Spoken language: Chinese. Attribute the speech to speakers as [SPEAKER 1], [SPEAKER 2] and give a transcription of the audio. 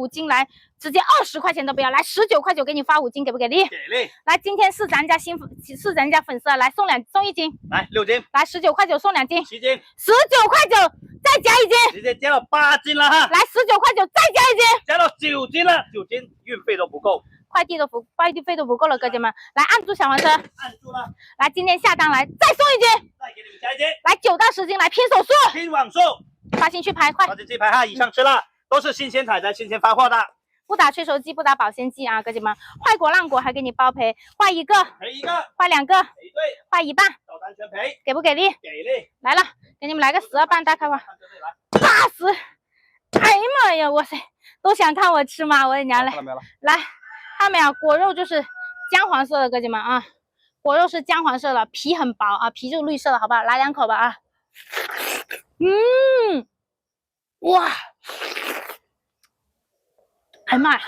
[SPEAKER 1] 5斤来，直接20块钱都不要，来19块9给你发5斤，给不给力？
[SPEAKER 2] 给力！
[SPEAKER 1] 来，今天是咱家粉丝，来送1斤，
[SPEAKER 2] 来6斤，
[SPEAKER 1] 来19块9送2斤
[SPEAKER 2] ，7斤
[SPEAKER 1] ，19块9再加1斤，
[SPEAKER 2] 直接加到8斤了哈！
[SPEAKER 1] 来19块9再加1斤，
[SPEAKER 2] 加到9斤了，9斤运费都不够，
[SPEAKER 1] 快递费都不够了，哥姐们，来按住小黄车，
[SPEAKER 2] 按住了，
[SPEAKER 1] 来今天下单来再送1斤，
[SPEAKER 2] 再给你们加1斤，
[SPEAKER 1] 来9到10斤来拼手速，
[SPEAKER 2] 拼网速，
[SPEAKER 1] 发信去拍，快！
[SPEAKER 2] 发进去拍哈，以上吃了都是新鲜采摘、新鲜发货的，
[SPEAKER 1] 不打催熟剂，不打保鲜剂啊，哥姐们，坏果烂果还给你包赔，坏1个，
[SPEAKER 2] 赔1个，
[SPEAKER 1] 坏2个，
[SPEAKER 2] 赔对，
[SPEAKER 1] 坏1半，
[SPEAKER 2] 照单全赔，
[SPEAKER 1] 给不给力？
[SPEAKER 2] 给力！
[SPEAKER 1] 来了，给你们来个12半大开花，80！哎呀妈呀，哇塞，都想看我吃吗？我的娘嘞！来，看到没有？果肉就是姜黄色的，哥姐们啊，果肉是姜黄色的，皮很薄啊，皮就是绿色的，好不好？来2口吧啊！哇！哎呀妈呀！